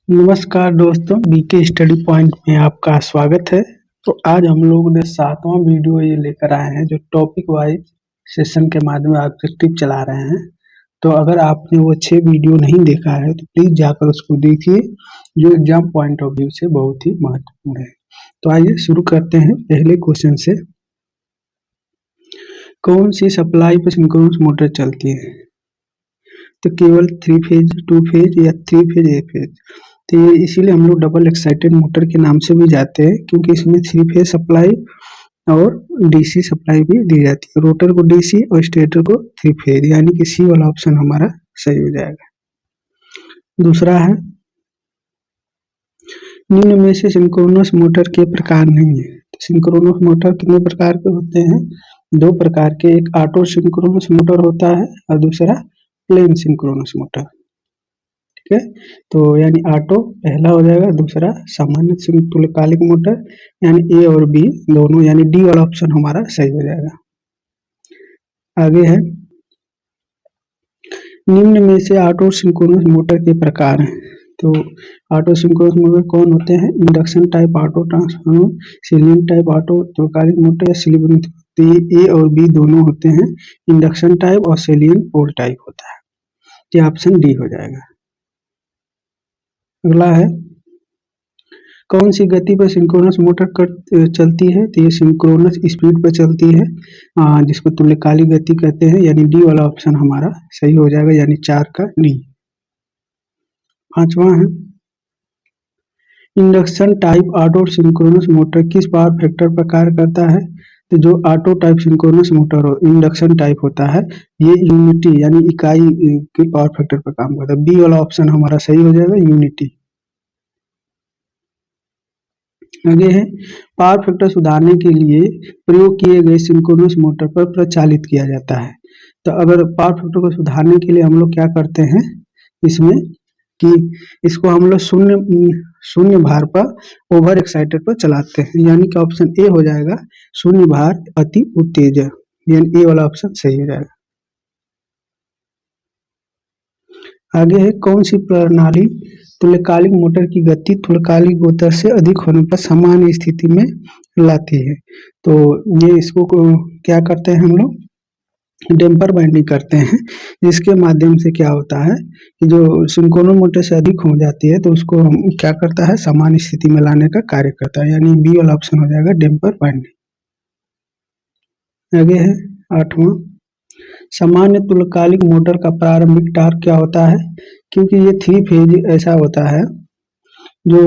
नमस्कार दोस्तों, BK study point में आपका स्वागत है। तो आज हम लोग ने 7वां वीडियो ये लेकर आए हैं जो टॉपिक वाइज सेशन के माध्यम में ऑब्जेक्टिव चला रहे हैं। तो अगर आपने वो 6 वीडियो नहीं देखा है तो प्लीज जाकर उसको देखिए, जो एग्जाम पॉइंट ऑफ व्यू से बहुत ही महत्वपूर्ण है। तो आइए शुरू करते हैं पहले क्वेश्चन से। कौन सी सप्लाई पर सिंक्रोनस मोटर चलती है? तो केवल 3 फेज, 2 फेज या 3 फेज, 1 फेज। तो ये इसीलिए हम लोग डबल एक्साइटेड मोटर के नाम से भी जाते हैं, क्योंकि इसमें 3 फेज सप्लाई और डीसी सप्लाई भी दी जाती है। रोटर को डीसी और स्टेटर को 3 फेज, यानी कि सी वाला ऑप्शन हमारा सही हो जाएगा। दूसरा है, निम्न में से सिंक्रोनस मोटर के प्रकार नहीं है। तो सिंक्रोनस मोटर कितने प्रकार के होते हैं? 2 प्रकार के, एक ऑटो सिंक्रोनस मोटर होता है और दूसरा प्लेन सिंक्रोनस मोटर। ठीक है, तो यानी ऑटो पहला हो जाएगा, दूसरा सामान्य तुल्यकालिक मोटर, यानी ए और बी दोनों, यानी डी वाला ऑप्शन हमारा सही हो जाएगा। आगे है, निम्न में से ऑटो सिंक्रोनस मोटर के प्रकार हैं। तो ऑटो सिंक्रोनस मोटर कौन होते हैं? Induction type auto transformer, salient type auto तुल्यकालिक मोटर या सिलियन। तो ये ए और बी दोनों होते हैं, इंडक्शन टाइप और सिलियन पोल टाइप होता है। ये ऑप्शन डी हो जाएगा। अगला है, कौन सी गति पर सिंक्रोनस मोटर चलती है? तो ये सिंक्रोनस स्पीड पर चलती है, जिसको तुल्यकालिक गति कहते हैं, यानी डी वाला ऑप्शन हमारा सही हो जाएगा, यानी 4 का डी। 5वां है, induction type auto synchronous motor किस पावर फैक्टर पर कार्य करता है? तो जो ऑटो टाइप सिंक्रोनस मोटर हो, इंडक्शन टाइप होता है, ये यूनिटी यानी इकाई के पावर फैक्टर पर काम करता है। बी वाला ऑप्शन हमारा सही हो जाएगा, यूनिटी। आगे है, पावर फैक्टर सुधारने के लिए प्रयोग किए गए सिंक्रोनस मोटर पर प्रचालित किया जाता है। तो अगर पावर फैक्टर को सुधारने के लिए हम लोग क्या करते हैं इसमें, कि इसको हम लोग शून्य भार पर ओवर एक्साइटेड पर चलाते हैं, यानी कि ऑप्शन ए हो जाएगा, शून्य भार अति उत्तेजक, यानी ए वाला ऑप्शन सही हो जाएगा। आगे है, कौन सी प्रणाली तुल्यकालिक मोटर की गति तुल्यकालिक मोटर से अधिक होने पर सामान्य स्थिति में लाती है? तो ये इसको क्या करते हैं हम लोग, डैम्पर बाइंडिंग करते हैं, जिसके माध्यम से क्या होता है कि जो सिंक्रोनस मोटर से अधिक हो जाती है तो उसको हम क्या करता है, सामान्य स्थिति में लाने का कार्य करता है, यानी बी वाला ऑप्शन हो जाएगा, डैम्पर बाइंडिंग। आगे है 8वां, सामान्य तुल्यकालिक मोटर का प्रारंभिक टॉर्क क्या होता है? क्योंकि ये 3 फेज ऐसा होता है जो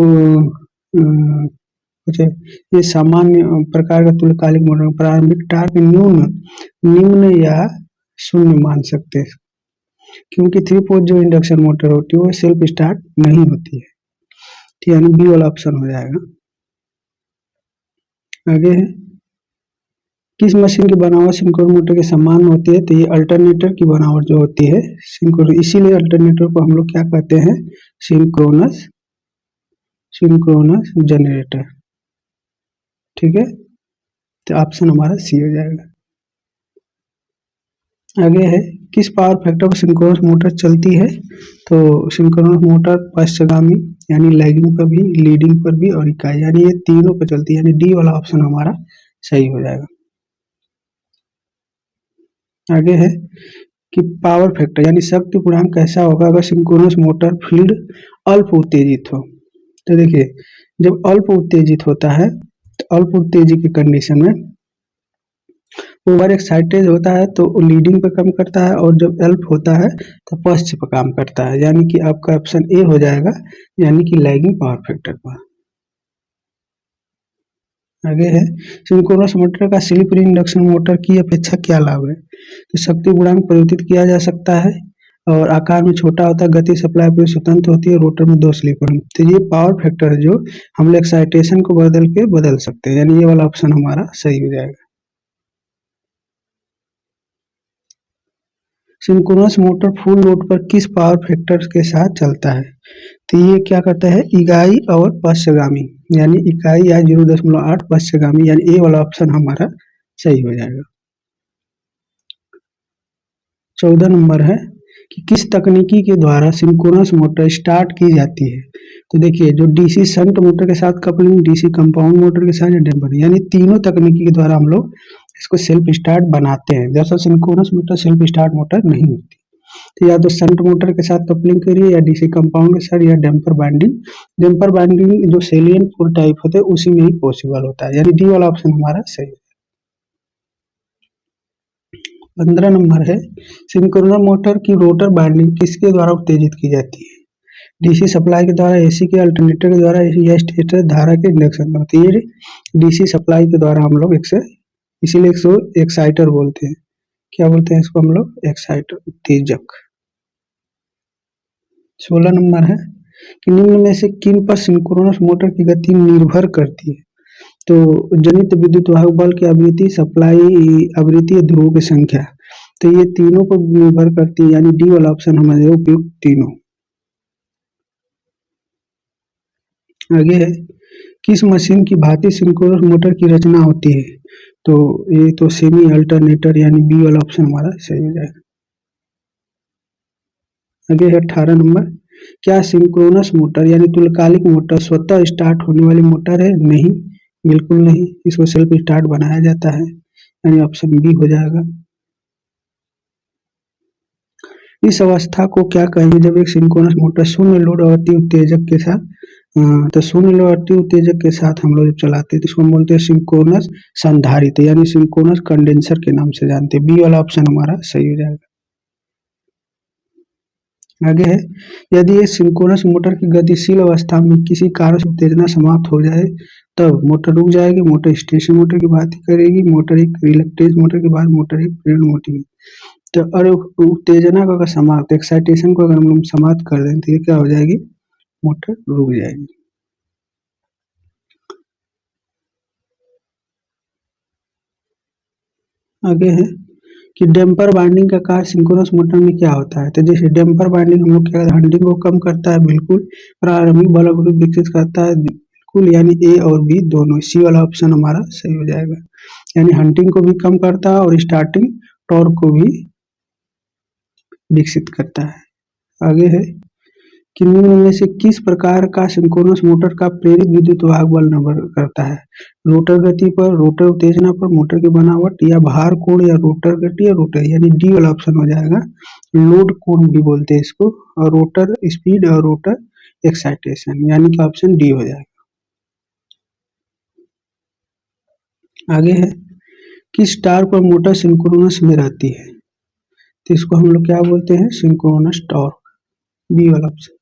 कुछ ये सामान्य प्रकार का तुल्यकालिक मोटर प्रारंभिक टॉर्क निम्न या शून्य मान सकते हैं, क्योंकि 3 पोज जो इंडक्शन मोटर होती है वो सेल्फ स्टार्ट नहीं होती है, यानी बी वाला ऑप्शन हो जाएगा। आगे है, किस मशीन की बनावट सिंक्रोनस मोटर के समान होती है? तो ये अल्टरनेटर की बनावट जो होती है सिंक्रोनस, इसीलिए अल्टरनेटर को हम लोग क्या कहते हैं, सिंक्रोनस जनरेटर। ठीक है, तो ऑप्शन हमारा सी हो जाएगा। आगे है, किस पावर फैक्टर पर सिंक्रोनस मोटर चलती है? तो सिंक्रोनस मोटर पश्चगामी यानी लैगिंग पर भी, लीडिंग पर भी और इकाई, यानी ये तीनों पर चलती है, यानी डी वाला ऑप्शन हमारा सही हो जाएगा। आगे है कि पावर फैक्टर यानी शक्ति गुणांक कैसा होगा अगर सिंक्रोनस मोटर फील्ड अल्प उत्तेजित हो? तो देखिए, जब अल्प उत्तेजित होता है तो अल्प उत्तेजित की कंडीशन में ओवर एक्साइटेड होता है तो लीडिंग पे काम करता है, और जब अल्प होता है तो पश्च पे काम करता है, यानी कि आपका ऑप्शन ए हो जाएगा, यानी कि लैगिंग पावर फैक्टर पर। आगे है, सिंक्रोनस मोटर का स्लिप रिंग इंडक्शन मोटर की अपेक्षा क्या लाभ है? तो शक्ति गुणांक परिवर्तित किया जा सकता है, और आकार में छोटा होता है, गति सप्लाई पर स्वतंत्र होती है, रोटर में 2 स्लिप रिंग। तो ये पावर फैक्टर है जो हम लोग एक्साइटेशन को बदल सकते हैं, यानी ये वाला ऑप्शन हमारा सही हो जाएगा। सिंक्रोनस मोटर फुल लोड पर किस पावर फैक्टर के साथ चलता है? तो ये क्या करता है, इकाई और पश्चगामी, यानी इकाई या 0.8 पश्चगामी, यानी ए वाला ऑप्शन हमारा सही हो जाएगा। 14 नंबर है कि किस तकनीकी के द्वारा सिंक्रोनस मोटर स्टार्ट की जाती है? तो देखिए जो डीसी शंट मोटर के साथ कपलिंग, डीसी कंपाउंड मोटर के साथ या डैम्पर, यानी तीनों तकनीकी के द्वारा हम लोग इसको सेल्फ स्टार्ट बनाते हैं। जैसा synchronous motor self start motor नहीं होती। तो या तो शंट मोटर के साथ कपलिंग करिए या डीसी कंपाउंड के साथ या डैम्पर बाइंडिंग। डैम्पर बाइंडिंग जो सेलियन फोर टाइप होते हैं उसी में ही पॉसिबल होता है, यानी डी वाला ऑप्शन हमारा सही है। 15 नंबर है, सिंक्रोनस मोटर की रोटर बाइंडिंग किसके द्वारा उत्तेजित की जाती है? डीसी सप्लाई के द्वारा, एसी के अल्टरनेटर के द्वारा या स्टेटर धारा के इंडक्शन द्वारा। तो ये डीसी सप्लाई के द्वारा हम लोग इसीलिए इसको एक्साइटर बोलते हैं। क्या बोलते हैं इसको हम लोग? एक्साइटर, उत्तेजक। 16 नंबर है कि निम्न में से किन पर सिंक्रोनस मोटर की गति निर्भर करती है? तो जनित विद्युत वाहक बल की आवृत्ति, सप्लाई आवृत्ति या ध्रुवों की संख्या। तो ये तीनों पर निर्भर करती है, यानी डी वाला ऑप्शन हमारे उपयुक्त तीनों। आगे है, किस मशीन की भांति सिंक्रोनस मोटर की रचना होती है? तो ये तो सेमी अल्टरनेटर, यानी बी वाला ऑप्शन हमारा सही हो जाएगा। आगे है 18 नंबर, क्या सिंक्रोनस मोटर यानी तुल्यकालिक मोटर स्वतः स्टार्ट होने वाली मोटर है? नहीं, बिल्कुल नहीं, इसको सेल्फ स्टार्ट बनाया जाता है, यानी ऑप्शन बी हो जाएगा। इस अवस्था को क्या कहेंगे जब एक सिंक्रोनस मोटर शून्य लोड आवृत्ति उत्तेजक के साथ तो शून्य लोड आवृत्ति उत्तेजक के साथ हम लोग जब चलाते हैं तो इसको हम बोलते हैं सिंक्रोनस संधारित्र, यानी सिंक्रोनस कंडेंसर के नाम से जानते हैं। बी वाला ऑप्शन हमारा सही हो जाएगा। आगे है, यदि ये सिंक्रोनस मोटर की गतिशील अवस्था में किसी कारण से उत्तेजना समाप्त हो जाए तब मोटर रुक जाएगी, मोटर स्टेशन मोटर की बात करेगी, मोटर एक रिलक्टेंस मोटर के बाद मोटर एक प्रेरण मोटर। तो और उत्तेजना को अगर समाप्त, एक्साइटेशन को अगर हम लोग समाप्त कर दें तो ये क्या हो जाएगी? मोटर रुक जाएगी। आगे है कि डैम्पर बाइंडिंग का कार्य सिंक्रोनस मोटर में क्या होता है? तो जैसे डैम्पर बाइंडिंग हम लोग क्या, हंटिंग को कम करता है, बिल्कुल। प्रारंभिक बल को विकसित करता है, बिल्कुल, यानी ए और बी दोनों। सी वाला ऑप्शन हमारा सही हो जाएगा, यानी हंटिंग को भी कम करता है और स्टार्टिंग टॉर्क को भी विकसित करता है। आगे है कि निम्न में से किस प्रकार का सिंक्रोनस मोटर का प्रेरित विद्युत वाहक बल निर्भर करता है? रोटर गति पर, रोटर उत्तेजना पर, मोटर की बनावट या भार कोण या रोटर गति या रोटर, यानी डी वाला ऑप्शन हो जाएगा। लोड कोण भी बोलते हैं इसको, और रोटर स्पीड और रोटर एक्साइटेशन, यानी कि ऑप्शन डी हो जाएगा। आगे है, किस टार्क पर मोटर सिंक्रोनस में रहती है? तो इसको हम लोग क्या बोलते हैं? सिंक्रोनस टॉर्क, बी वाला ऑप्शन।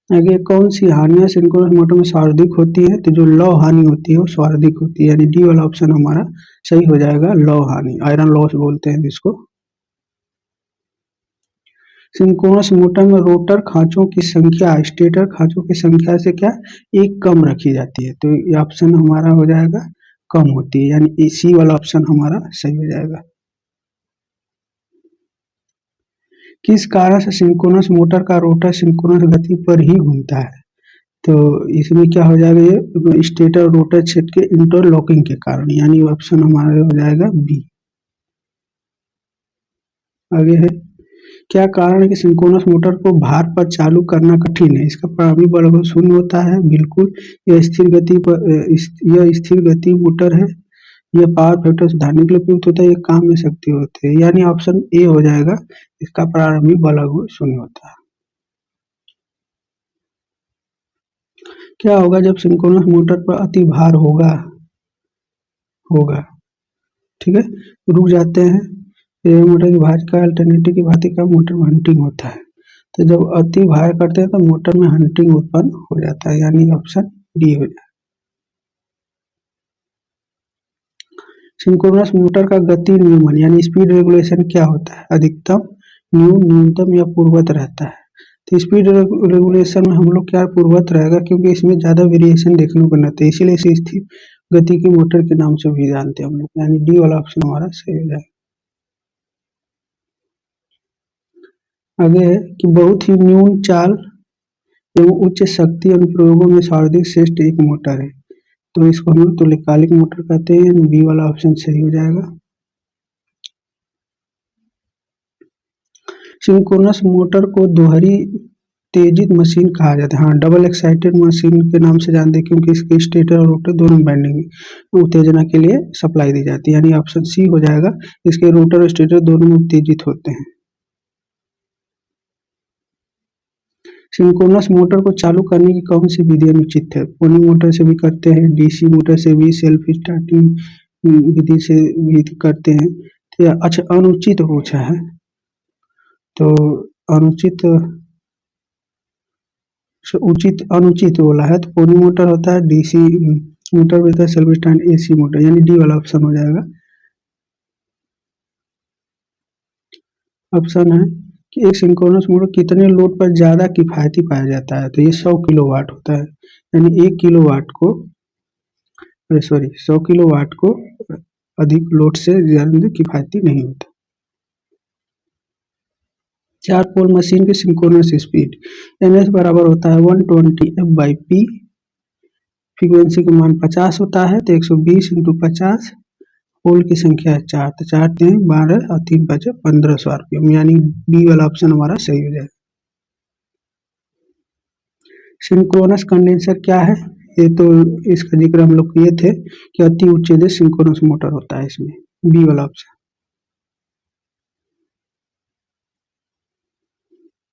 आगे कौन सी हानियां सिंक्रोनस मोटर में सर्वाधिक होती है? तो जो लौ हानि होती है वो सर्वाधिक होती है, यानी डी वाला ऑप्शन हमारा सही हो जाएगा। लौ हानि, आयरन लॉस बोलते हैं जिसको। सिंक्रोनस मोटर में रोटर खांचों की संख्या स्टेटर खांचों की संख्या से क्या, एक कम रखी जाती है, तो ये ऑप्शन हमारा हो जाएगा कम होती है, यानी सी वाला ऑप्शन हमारा सही हो जाएगा। किस कारण से सिंक्रोनस मोटर का रोटर सिंक्रोनस गति पर ही घूमता है? तो इसमें क्या हो जाएगा, ये स्टेटर रोटर क्षेत्र के इंटरलॉकिंग के कारण, यानी ऑप्शन हमारा हो जाएगा बी। आगे है, क्या कारण है कि सिंक्रोनस मोटर को भार पर चालू करना कठिन है? इसका प्रारंभिक बल शून्य होता है, बिल्कुल। यह स्थिर गति पर यह स्थिर गति मोटर है, यह पावर फैक्टर सुधारने के लिए उपयुक्त होता है, ये काम में शक्ति होती है, यानी ऑप्शन ए हो जाएगा। इसका प्रारंभिक बल शून्य होता है। क्या होगा जब सिंक्रोनस मोटर पर अति भार होगा होगा ठीक है, रुक जाते हैं। ये मोटर की भार का अल्टरनेटिव की भांति का मोटर में हंटिंग होता है, तो जब अति भार करते हैं तो मोटर में हंटिंग उत्पन्न हो जाता है, यानी ऑप्शन डी हो जाए। सिंक्रोनस मोटर का गति नियमन यानी स्पीड रेगुलेशन क्या होता है? अधिकतम, न्यूनतम या पूर्ववत रहता है? तो स्पीड रेगुलेशन में हम लोग क्या पूर्ववत रहेगा, क्योंकि इसमें ज्यादा वेरिएशन देखने को मिलता है, इसीलिए इसे स्थिर गति की मोटर के नाम से भी जानते हैं हम लोग, यानी डी वाला ऑप्शन हमारा सही हो जाएगा। आगे है कि बहुत ही न्यून चाल एवं उच्च शक्ति अनुप्रयोगों में सर्वाधिक श्रेष्ठ एक मोटर है, तो इसको हम लोग तुल्यकालिक मोटर कहते हैं, बी वाला ऑप्शन सही हो जाएगा। सिंक्रोनस मोटर को दोहरी उत्तेजित मशीन कहा जाता है। हाँ, डबल एक्साइटेड मशीन के नाम से जानते हैं क्योंकि इसके स्टेटर और रोटर दोनों वाइंडिंग उत्तेजना के लिए सप्लाई दी जाती है, यानी ऑप्शन सी हो जाएगा। इसके रोटर और स्टेटर दोनों उत्तेजित होते हैं। सिंक्रोनस मोटर को चालू करने की कौन सी विधि अनुचित है? पुनी मोटर से भी करते हैं, डीसी मोटर से भी, सेल्फ स्टार्टिंग विधि से भी करते हैं। तो अच्छा, अनुचित पूछा है, तो अनुचित उचित अनुचित बोला है, तो पुनी मोटर होता है, डीसी मोटर भी होता है, सेल्फ स्टार्ट एसी मोटर, यानी डी वाला ऑप्शन हो जाएगा। ऑप्शन है कि एक सिंक्रोनस मोटर कितने लोड पर ज्यादा किफायती पाया जाता है? तो ये 100 किलोवाट होता है, यानी 1 किलोवाट को, सॉरी 100 किलोवाट को अधिक लोड से ज्यादा किफायती नहीं होता। 4 पोल मशीन की सिंक्रोनस स्पीड ns बराबर होता है 120 f/p। फ्रीक्वेंसी का मान 50 होता है, तो 120 इंटू 50, पोल की संख्या है 4, तो 4 3 12 और 3 5 1500 RPM, यानी बी वाला ऑप्शन हमारा सही हो जाएगा। सिंक्रोनस कंडेंसर क्या है? ये तो इसका जिक्र हम लोग किए थे कि अति उच्चेदित सिंक्रोनस मोटर होता है इसमें, बी वाला ऑप्शन।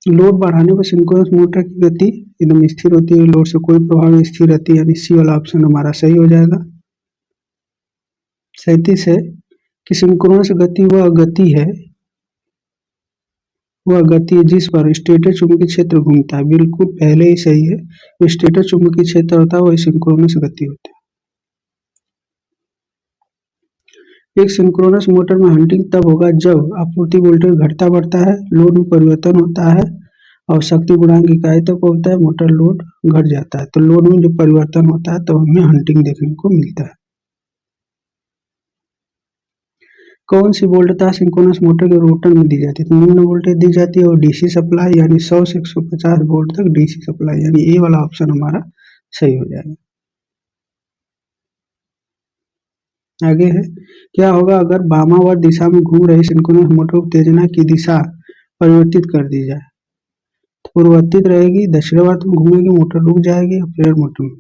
लोड बढ़ाने पर सिंक्रोनस मोटर की गति एकदम स्थिर होती है, लोड से कोई प्रभाव नहीं, स्थिर रहती है, यानी सी वाला ऑप्शन हमारा सही हो जाएगा। 37 है कि सिंक्रोनस गति वह गति है जिस पर स्टेटर चुंबकीय क्षेत्र घूमता है। बिल्कुल पहले ही सही है, जो स्टेटर चुंबकीय क्षेत्र होता है वही सिंक्रोनस गति होती है। एक सिंक्रोनस मोटर में हंटिंग तब होगा जब आपूर्ति वोल्टेज घटता बढ़ता है, लोड में परिवर्तन होता है और शक्ति गुणांक इकाई तक होता है, मोटर लोड घट जाता है, तो लोड में जो परिवर्तन होता है तो हमें हंटिंग देखने को मिलता है। कौन सी वोल्टता सिंक्रोनस मोटर के रोटर में दी जाती है? तो निम्न वोल्टेज दी जाती है और डीसी सप्लाई, यानी 100 से 150 वोल्ट तक डीसी सप्लाई, यानी ए वाला ऑप्शन हमारा सही हो जाएगा। आगे है, क्या होगा अगर वामावर्त दिशा में घूम रही सिंक्रोनस मोटर उत्तेजना की दिशा परिवर्तित कर दी जाए? तो पूर्ववर्तित रहेगी, दक्षिणावर्त में घूमेगी, मोटर रुक जाएगी और फिर मोटर में,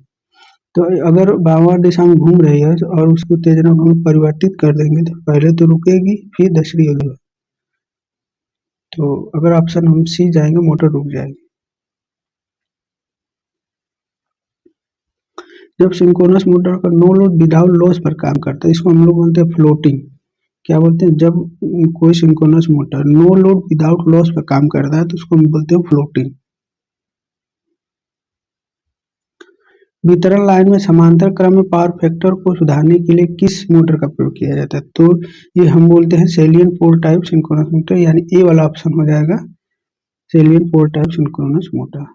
तो अगर वामावर्त दिशा में घूम रही है और उसकी उत्तेजना को हम परिवर्तित कर देंगे तो पहले तो रुकेगी फिर दक्षिणी होगी, तो अगर ऑप्शन हम सी जाएंगे, मोटर रुक जाएगी। जब सिंक्रोनस मोटर का नो लोड विदाउट लॉस पर काम करता है, इसको हम लोग बोलते हैं फ्लोटिंग। क्या बोलते हैं? जब कोई synchronous motor no load without loss पर काम करता है तो उसको हम बोलते हैं फ्लोटिंग। वितरण लाइन में समांतर क्रम में पावर फैक्टर को सुधारने के लिए किस मोटर का प्रयोग किया जाता है? तो ये हम बोलते हैं सेलियन पोल टाइप सिंक्रोनस मोटर, यानी ए वाला ऑप्शन हो जाएगा, सेलियन पोल टाइप सिंक्रोनस मोटर।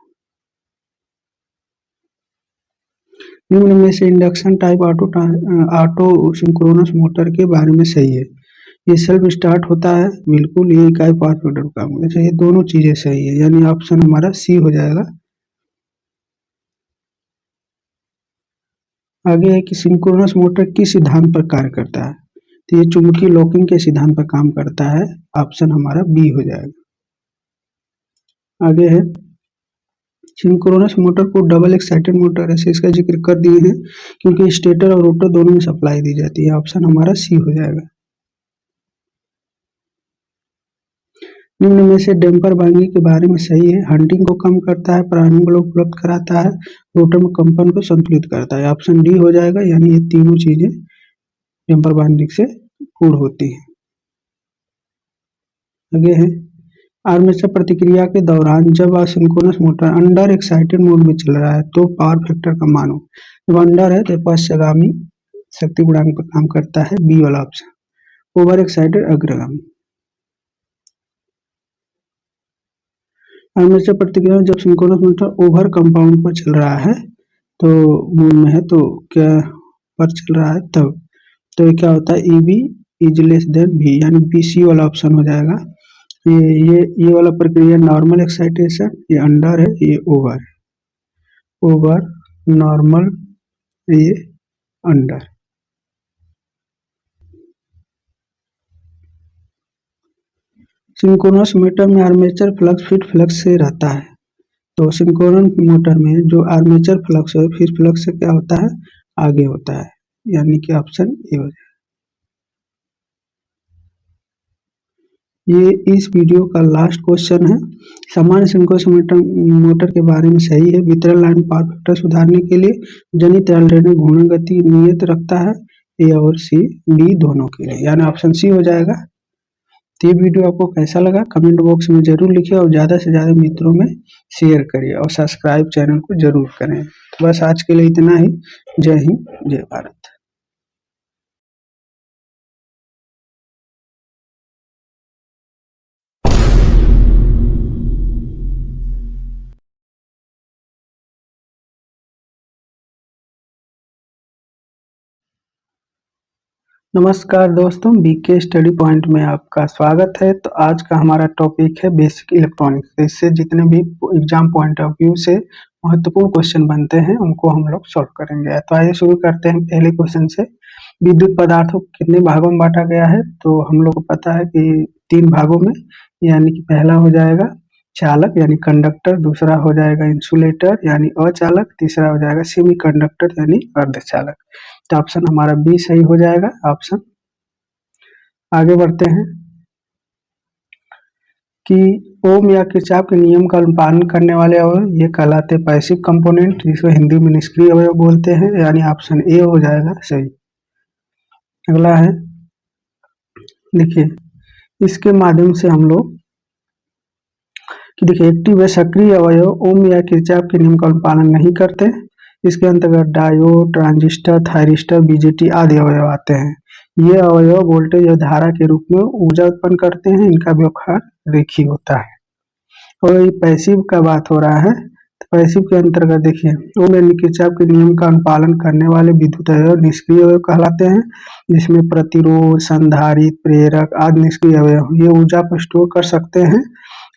निम्न में से induction type auto synchronous motor के बारे में सही है? ये सेल्फ स्टार्ट होता है, बिल्कुल, ये इकाई पावर फैक्टर का काम करता है, ये दोनों चीजें सही है, यानी ऑप्शन हमारा सी हो जाएगा। आगे है कि सिंक्रोनस मोटर किस सिद्धांत पर कार्य करता है? तो ये चुंबकीय लॉकिंग के सिद्धांत पर काम करता है, ऑप्शन हमारा बी हो जाएगा। आगे है, सिंक्रोनस मोटर को डबल एक्साइटेड मोटर ऐसे इसका जिक्र कर दिए हैं क्योंकि स्टेटर और रोटर दोनों में सप्लाई दी जाती है, ऑप्शन हमारा सी हो जाएगा। निम्न में से डैम्पर वाइंडिंग के बारे में सही है? हंटिंग को कम करता है, प्रारंभिक लोड उपलब्ध कराता है, रोटर में कंपन को संतुलित करता है, ऑप्शन डी हो जाएगा, यानी ये तीनों चीजें डैम्पर वाइंडिंग से पूर्ण होती है। आगे है, आर्मेचर प्रतिक्रिया के दौरान जब synchronous motor under excited mode में चल रहा है तो पावर फैक्टर का मान हो, जब अंडर है तो पश्चगामी शक्ति गुणांक पर काम करता है, बी वाला ऑप्शन। ओवर एक्साइटेड अग्रगामी। आर्मेचर प्रतिक्रिया में जब सिंक्रोनस मोटर ओवर कंपाउंड पर चल रहा है तो मोड में है, तो क्या पर चल रहा है तब, तो ये क्या होता है, E B is less than भी, यानी बी सी वाला ऑप्शन हो जाएगा। ये वाला प्रक्रिया नॉर्मल एक्साइटेशन, ये अंडर है, ये ओवर है, ओवर, नॉर्मल, ये अंडर। सिंक्रोनस मोटर में आर्मेचर फ्लक्स फील्ड फ्लक्स से रहता है। तो सिंक्रोनस मोटर में जो आर्मेचर फ्लक्स है फील्ड फ्लक्स से क्या होता है, आगे होता है, यानी कि ऑप्शन ए हो जाए। ये इस वीडियो का लास्ट क्वेश्चन है। सामान्य सिंक्रोनस मोटर के बारे में सही है। वितरण लाइन पावर फैक्टर सुधारने के लिए जनित अल्टरनेटिव घूर्णन गति नियत रखता है, ए और सी बी दोनों के लिए, यानी ऑप्शन सी हो जाएगा। तो ये वीडियो आपको कैसा लगा कमेंट बॉक्स में जरूर लिखिए और ज़्यादा से ज़्यादा मित्रों में शेयर करिए और सब्सक्राइब चैनल को जरूर करें। तो बस आज के लिए इतना ही। जय हिंद, जय भारत। नमस्कार दोस्तों, बीके स्टडी पॉइंट में आपका स्वागत है। तो आज का हमारा टॉपिक है बेसिक इलेक्ट्रॉनिक्स। इससे जितने भी एग्जाम पॉइंट ऑफ व्यू से महत्वपूर्ण क्वेश्चन बनते हैं उनको हम लोग सॉल्व करेंगे। तो आइए शुरू करते हैं पहले क्वेश्चन से। विद्युत पदार्थों को कितने भागों में बांटा गया है? तो हम लोग को पता है कि 3 भागों में, यानी कि पहला हो जाएगा चालक यानी कंडक्टर, दूसरा हो जाएगा इंसुलेटर यानी अचालक, तीसरा हो जाएगा सेमी कंडक्टर यानी अर्धचालक। तो ऑप्शन हमारा बी सही हो जाएगा ऑप्शन। आगे बढ़ते हैं कि ओम या किरचॉफ के नियम का पालन करने वाले अवयव ये कहलाते हैं पैसिव कंपोनेंट, जिसको हिंदी में निष्क्रिय अवयव बोलते हैं, यानी ऑप्शन ए हो जाएगा सही। अगला है, देखिए इसके माध्यम से हम लोग कि देखिए एक्टिव व सक्रिय अवयव ओम या किरचॉफ के नियम का पालन नहीं करते। इसके अंतर्गत डायोड, ट्रांजिस्टर, थायरिस्टर, बीजेटी आदि अवयव आते हैं। ये अवयव वोल्टेज और धारा के रूप में ऊर्जा उत्पन्न करते हैं। इनका व्यवहार रेखीय होता है। और ये पैसिव का बात हो रहा है, तो पैसिव के अंतर्गत देखिए ओम यानी किरचॉफ के नियम का अनुपालन करने वाले विद्युत अवयव निष्क्रिय अवयव कहलाते हैं, जिसमें प्रतिरोध, संधारित्र, प्रेरक आदि निष्क्रिय अवयव ये ऊर्जा को स्टोर कर सकते हैं,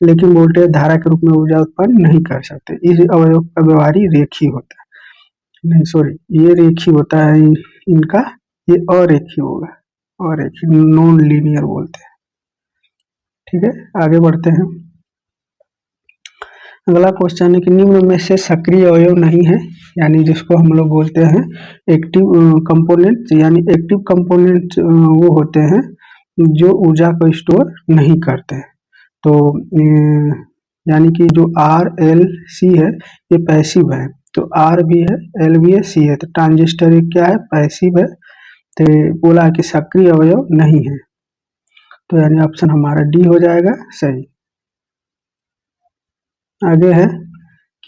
लेकिन वोल्टेज धारा के रूप में ऊर्जा उत्पन्न नहीं कर सकते। इस अवयव का व्यवहार ही रेखीय होता है, नहीं सॉरी, ये रेखीय होता है इनका, ये अरेखीय होगा, अरेखीय नॉन लीनियर बोलते हैं। ठीक है, आगे बढ़ते हैं। अगला क्वेश्चन है कि निम्न में से सक्रिय अवयव नहीं है, यानी जिसको हम लोग बोलते हैं एक्टिव कंपोनेंट, यानी एक्टिव कंपोनेंट वो होते हैं जो ऊर्जा को स्टोर नहीं करते। तो यानी कि जो आर एल सी है ये पैसिव है, तो आर भी है, एल भी है, सी है, तो ट्रांजिस्टर एक क्या है, पैसिव है। तो बोला कि सक्रिय अवयव नहीं है, तो यानी ऑप्शन हमारा डी हो जाएगा सही। आगे है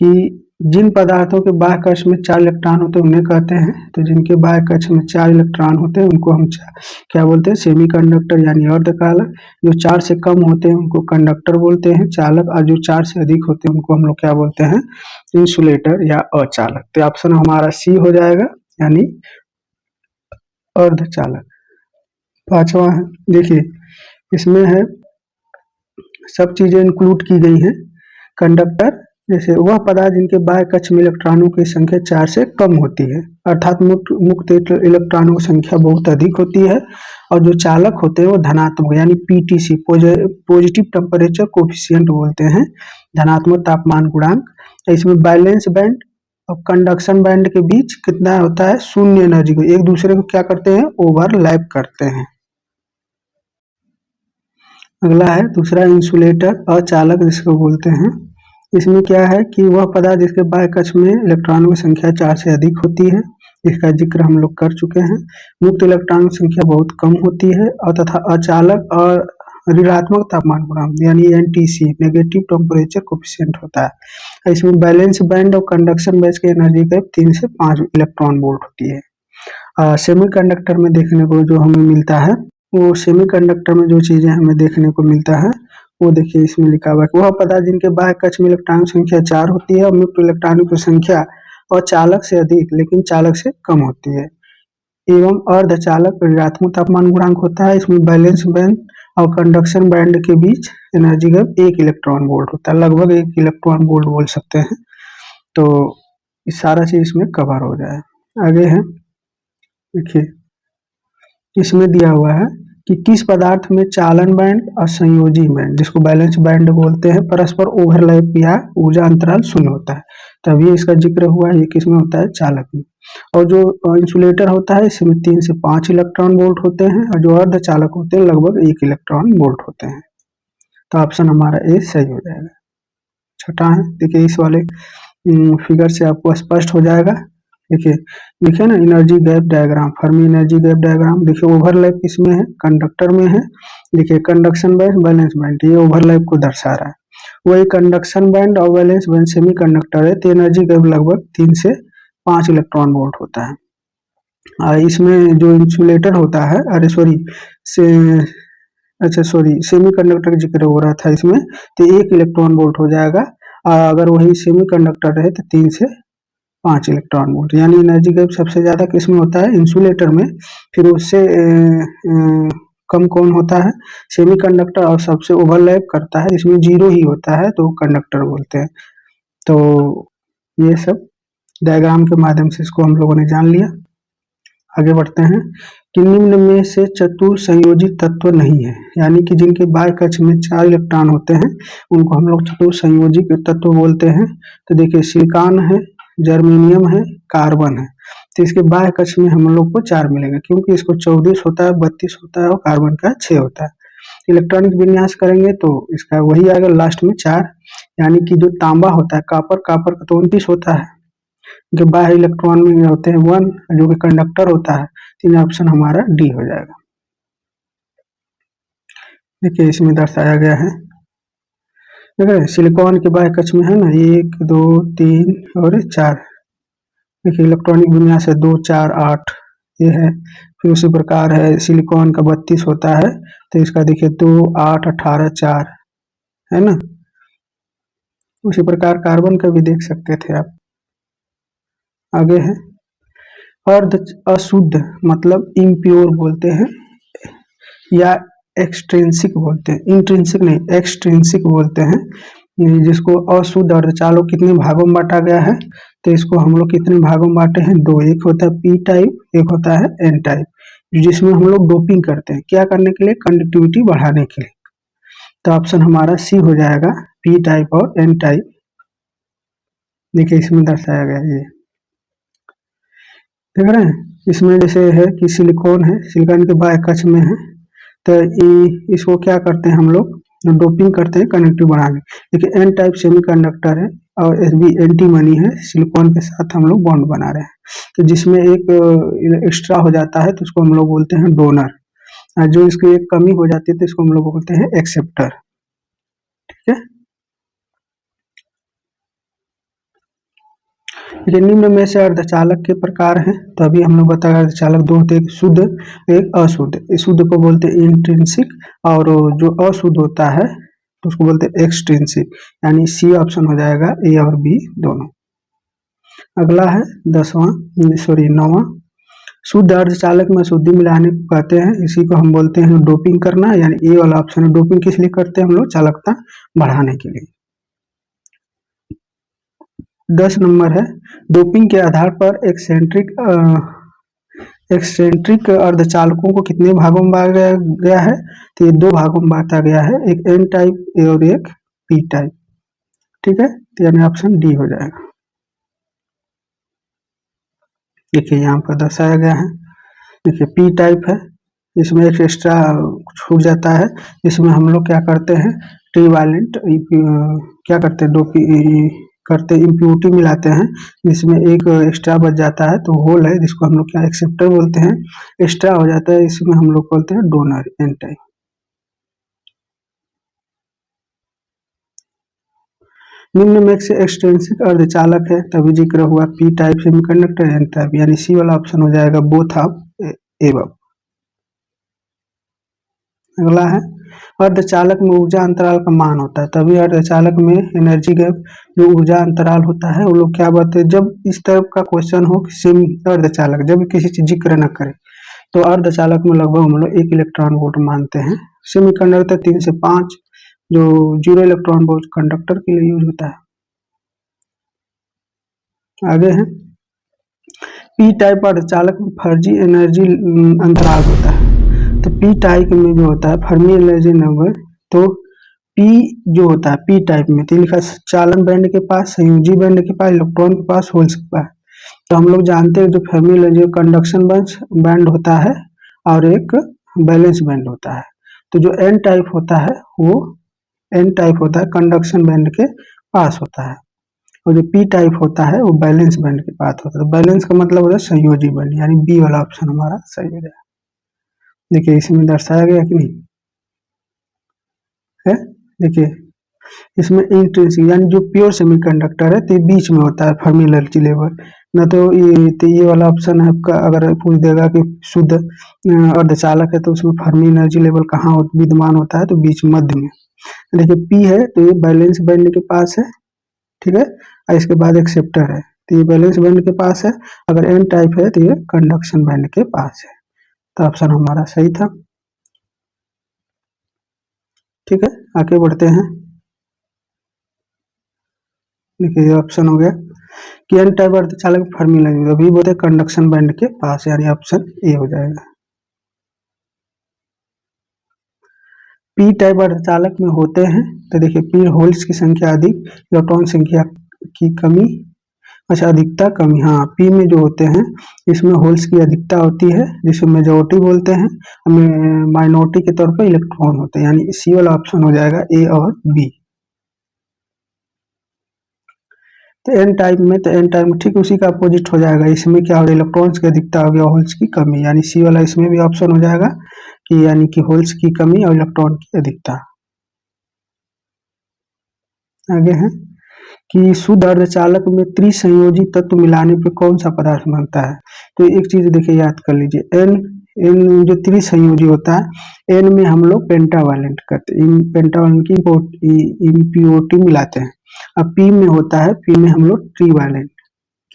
कि जिन पदार्थों के बाह्य कक्ष में 4 इलेक्ट्रॉन होते हैं उन्हें कहते हैं। तो जिनके बाह्य कक्ष में 4 इलेक्ट्रॉन होते हैं उनको हम क्या बोलते हैं, सेमी कंडक्टर यानी अर्धचालक। जो 4 से कम होते हैं उनको कंडक्टर बोलते हैं, चालक, और जो 4 से अधिक होते हैं उनको हम लोग क्या बोलते हैं, इंसुलेटर या अचालक। तो ऑप्शन हमारा सी हो जाएगा, यानी अर्धचालक। पांचवा है, देखिए इसमें है सब चीजें इंक्लूड की गई हैं। कंडक्टर जैसे वह पदार्थ जिनके बाह्य कक्ष में इलेक्ट्रॉनों की संख्या 4 से कम होती है, अर्थात मुक्त इलेक्ट्रॉनों की संख्या बहुत अधिक होती है। और जो चालक होते हैं वो धनात्मक यानी पीटीसी पॉजिटिव टेम्परेचर कोफिशिएंट बोलते हैं, धनात्मक तापमान गुणांक। इसमें बैलेंस बैंड और कंडक्शन बैंड के बीच कितना होता है, शून्य एनर्जी को एक दूसरे को क्या करते हैं, ओवरलैप करते हैं। अगला है दूसरा इंसुलेटर अचालक जिसको बोलते हैं। इसमें क्या है कि वह पदार्थ जिसके बाह्य कक्ष में इलेक्ट्रॉनों की संख्या 4 से अधिक होती है, इसका जिक्र हम लोग कर चुके हैं। मुक्त इलेक्ट्रॉनों की संख्या बहुत कम होती है और तथा अचालक और ऋणात्मक तापमान गुणांक यानी एनटीसी नेगेटिव टेम्परेचर कोफिशिएंट होता है। इसमें बैलेंस बैंड और कंडक्शन बैंड की एनर्जी करीब 3 से 5 इलेक्ट्रॉन वोल्ट होती है। सेमीकंडक्टर में देखने को जो हमें मिलता है, वो सेमीकंडक्टर में जो चीजें हमें देखने को मिलता है वो देखिए इसमें लिखा हुआ है, वह पदार्थ जिनके बाह्य कक्ष में इलेक्ट्रॉन संख्या 4 होती है और मुक्त इलेक्ट्रॉनों की संख्या और चालक से अधिक लेकिन चालक से कम होती है, एवं अर्धचालक ऋणात्मक तापमान गुणांक होता है। इसमें बैलेंस बैंड और कंडक्शन बैंड के बीच एनर्जी गैप 1 इलेक्ट्रॉन वोल्ट होता है, लगभग 1 इलेक्ट्रॉन वोल्ट बोल सकते हैं। तो इस सारा चीज इसमें कवर हो जाए। आगे है, देखिए इसमें दिया हुआ है कि किस पदार्थ में चालन बैंड और संयोजी बैंड, जिसको बैलेंस बैंड बोलते हैं, परस्पर ओवरलैप या ऊर्जा अंतराल शून्य होता है। तभी इसका जिक्र हुआ। ये किसमें होता है? चालक में। और जो इंसुलेटर होता है इसमें 3 से 5 इलेक्ट्रॉन वोल्ट होते हैं, और जो अर्धचालक होते हैं लगभग 1 इलेक्ट्रॉन वोल्ट होते हैं। तो ऑप्शन हमारा ए सही हो जाएगा। छठा है, देखिए इस वाले फिगर से आपको स्पष्ट हो जाएगा। देखिए देखिए ना, energy gap diagram, Fermi energy gap diagram. देखिए ओवरलैप किसमें है? कंडक्टर में है। देखिए कंडक्शन बैंड, बैलेंस बैंड, ये ओवरलैप को दर्शा रहा है। वही कंडक्शन बैंड और बैलेंस बैंड सेमी कंडक्टर है, तो एनर्जी गैप लगभग 3 से 5 इलेक्ट्रॉन वोल्ट होता है। इसमें जो इंसुलेटर होता है, अरे सॉरी से अच्छा सॉरी सेमी कंडक्टर का जिक्र हो रहा था इसमें, तो 1 इलेक्ट्रॉन वोल्ट हो जाएगा। अगर वही सेमी कंडक्टर रहे तो 3 से 5 इलेक्ट्रॉन वोल्ट। यानी एनर्जी गैप सबसे ज्यादा किस में होता है? इंसुलेटर में। फिर उससे कम कौन होता है? Semi conductor. और सबसे ओवरलैप करता है इसमें 0 ही होता है, तो कंडक्टर बोलते हैं। तो ये सब डायग्राम के माध्यम से इसको हम लोगों ने जान लिया। आगे बढ़ते हैं कि निम्न में से चतुर संयोजित तत्व नहीं है, यानी कि जिनके बाह्य कक्ष में 4 इलेक्ट्रॉन होते हैं उनको हम लोग चतुर संयोजित तत्व बोलते हैं। तो देखिए सिलिकॉन है, जर्मेनियम है, कार्बन है। तो इसके बाह्य कक्ष में हम लोग को 4 मिलेंगे, क्योंकि इसको 24 होता है, 32 होता है और कार्बन का 6 होता है। इलेक्ट्रॉनिक विन्यास करेंगे तो इसका वही आएगा लास्ट में 4। यानी कि जो तांबा होता है, कापर का तो 29 होता है, जो बाह्य इलेक्ट्रॉन में होते हैं 1, जो कि कंडक्टर होता है। तीन ऑप्शन हमारा डी हो जाएगा। देखिए इसमें दर्शाया गया है, ठीक है, सिलिकॉन के बाह्य कक्ष में है ना 1 2 3 और 4। देखिए इलेक्ट्रॉनिक विन्यास है 2 4 8 ये है। फिर उसी प्रकार है सिलिकॉन का 32 होता है, तो इसका देखिए 2 8 18 4 है ना। उसी प्रकार कार्बन का भी देख सकते थे आप। आगे है अर्ध अशुद्ध, मतलब इम्प्योर बोलते हैं, या एक्सट्रिंसिक बोलते हैं, इंट्रिंसिक नहीं एक्सट्रिंसिक बोलते हैं। जिसको अशुद्ध अर्धचालक कितने भागों में बांटा गया है? तो इसको हम लोग कितने भागों में बांटे हैं? 2। एक होता है पी टाइप, एक होता है एन टाइप, जिसमें हम लोग डोपिंग करते हैं। क्या करने के लिए? कंडक्टिविटी बढ़ाने के लिए। तो ऑप्शन हमारा सी हो जाएगा, पी टाइप और एन टाइप। देखिए इसमें दर्शाया गया है, ये देख रहे हैं। इसमें जैसे है कि सिलिकॉन है, सिलिकॉन के बाह्य कक्ष में है, तो इसको क्या करते हैं हम लोग? डोपिंग करते हैं कंडक्टिव बढ़ाने। देखिए एन टाइप सेमीकंडक्टर है और एस बी एंटीमनी है, सिलिकॉन के साथ हम लोग बॉन्ड बना रहे हैं। तो जिसमें एक एक्स्ट्रा हो जाता है तो उसको हम लोग बोलते हैं डोनर, और जो इसकी एक कमी हो जाती है तो इसको हम लोग बोलते हैं एक्सेप्टर। ठीक है, ये निम्न में से अर्धचालक के प्रकार हैं। तो अभी हम लोग बताया अर्धचालक दो होते हैं, एक शुद्ध एक अशुद्ध। इस शुद्ध को बोलते हैं इंट्रिंसिक, और जो अशुद्ध होता है तो उसको बोलते हैं एक्सट्रिंसिक। यानी सी ऑप्शन हो जाएगा, ए और बी दोनों। अगला है 9वां, शुद्ध अर्धचालक में अशुद्धि मिलाने को कहते हैं। इसी को हम बोलते हैं डोपिंग करना, यानी ए वाला ऑप्शन है। डोपिंग किस लिए करते हैं हम लोग? चालकता बढ़ाने के लिए। 10 नंबर है, डोपिंग के आधार पर एक्सेंट्रिक अर्धचालकों को कितने भागों में बांटा गया है? तो ये 2 भागों में बांटा गया है, एक एन टाइप और एक पी टाइप। ठीक है, तो यानी ऑप्शन डी हो जाएगा। देखिए यहाँ पर दर्शाया गया है। देखिए पी टाइप है, इसमें एक एक्स्ट्रा छूट जाता है। इसमें हम लोग क्या करते हैं? ट्रीवैलेंट क्या करते हैं? डोपी करते इम्प्योरिटी मिलाते हैं, जिसमें एक एक्स्ट्रा बच जाता है, तो होल है जिसको हम लोग क्या एक्सेप्टर बोलते हैं। एक्स्ट्रा हो जाता है, इसमें हम लोग बोलते हैं डोनर, एन टाइप। निम्न में से एक्सट्रिंसिक अर्धचालक है, तभी जिक्र हुआ P type semiconductor, N type, यानी सी वाला ऑप्शन हो जाएगा, बोथ ऑफ एबव। अगला है अर्धचालक में ऊर्जा अंतराल का मान होता है, तभी अर्धचालक में एनर्जी गैप जो ऊर्जा अंतराल होता है वो लोग क्या बोलते हैं? जब इस तरह का क्वेश्चन हो कि अर्धचालक जब किसी चीज जिक्र न करे तो अर्धचालक में लगभग हम लोग 1 इलेक्ट्रॉन वोल्ट मानते हैं। सेमीकंडक्टर 3 से 5, जो 0 इलेक्ट्रॉन वोल्ट कंडक्टर के लिए यूज होता है। आगे है पी टाइप अर्धचालक में फर्जी एनर्जी अंतराल होता है। तो पी टाइप में जो होता है फर्मी एनर्जी नंबर, तो पी जो होता है पी टाइप में तो लिखा चालन बैंड के पास, संयोजी बैंड के पास, इलेक्ट्रॉन के पास, होल्स के पास। तो हम लोग जानते हैं जो फर्मी एनर्जी कंडक्शन बैंड होता है और एक बैलेंस बैंड होता है। तो जो एन टाइप होता है वो एन टाइप होता है कंडक्शन बैंड के पास होता है, और जो पी टाइप होता है वो बैलेंस बैंड के पास होता है। तो बैलेंस का मतलब होता है संयोजी बैंड, यानी बी वाला ऑप्शन हमारा सही हो जाएगा। देखिए इसमें दर्शाया गया कि नहीं है, देखिए इसमें इंट्रिंसिक यानी जो प्योर सेमीकंडक्टर है तो बीच में होता है फर्मी एनर्जी लेवल। न तो ये वाला ऑप्शन है आपका, अगर पूछ देगा कि शुद्ध अर्धचालक है तो उसमें फर्मी एनर्जी लेवल कहाँ विद्यमान होता है, तो बीच मध्य में। देखिए पी है तो ये बैलेंस बैंड के पास है, ठीक है, और इसके बाद एक्सेप्टर है तो ये बैलेंस बैंड के पास है। अगर एन टाइप है तो ये कंडक्शन बैंड के पास है। तो ऑप्शन हमारा सही था। ठीक है, आगे बढ़ते हैं। देखिए ये ऑप्शन हो गया कि एन टाइप अर्धचालक फर्मी एनर्जी अभी बोलते हैं कंडक्शन बैंड के पास, यानी ऑप्शन ए हो जाएगा। पी टाइप अर्धचालक में होते हैं तो देखिए पी होल्स की संख्या अधिक, इलेक्ट्रॉन संख्या की कमी, अच्छा अधिकता कमी, हाँ पी में जो होते हैं इसमें होल्स की अधिकता होती है जिसे मेजॉरिटी बोलते हैं, माइनॉरिटी के तौर पर इलेक्ट्रॉन होते हैं, यानी सी वाला ऑप्शन हो जाएगा ए और बी। तो एन टाइप में ठीक उसी का अपोजिट हो जाएगा, इसमें क्या होगा इलेक्ट्रॉन्स की अधिकता हो गया, होल्स की कमी, यानी सी वाला इसमें भी ऑप्शन हो जाएगा कि यानी कि होल्स की कमी और इलेक्ट्रॉन की अधिकता। आगे है कि शुद्ध अर्धचालक में त्रिसंयोजी तत्व मिलाने पर कौन सा पदार्थ बनता है। तो एक चीज देखिए याद कर लीजिए, एन एन जो त्रिसंयोजी होता है एन में हम लोग पेंटावैलेंट करते हैं, पेंटावैलेंट की इम्प्योरिटी मिलाते हैं। अब पी में होता है, पी में हम लोग ट्रीवैलेंट,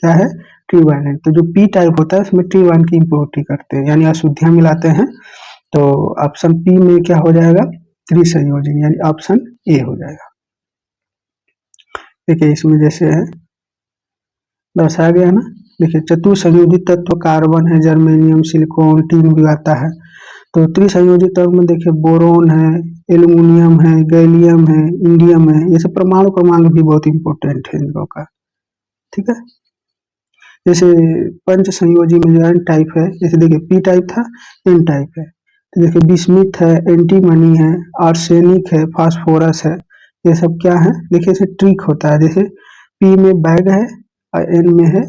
क्या है ट्रीवैलेंट। तो जो पी टाइप होता है उसमें ट्रीवैलेंट की इम्प्योरिटी करते हैं, यानी अशुद्धियां मिलाते हैं। तो ऑप्शन पी में क्या हो जाएगा त्रिसंयोजन, यानी ऑप्शन ए हो जाएगा। देखिए इसमें जैसे है दर्शाया गया ना, देखिए चतुर्संयोजित तत्व कार्बन है, जर्मेनियम, सिलिकॉन, टीन भी आता है। तो त्रिसंयोजित तत्व में देखिए बोरोन है, एल्यूमिनियम है, गैलियम है, इंडियम है, ये सब परमाणु क्रमांक भी बहुत इंपॉर्टेंट है इन लोगों का। ठीक है, जैसे पंच संयोजी में जो एन टाइप है, जैसे देखिए पी टाइप था एन टाइप है, तो देखिए बिस्मिथ है, एंटीमनी है, आर्सेनिक है, फास्फोरस है, ये सब क्या है देखिए इसे ट्रिक होता है। जैसे पी में बैग है और एन में है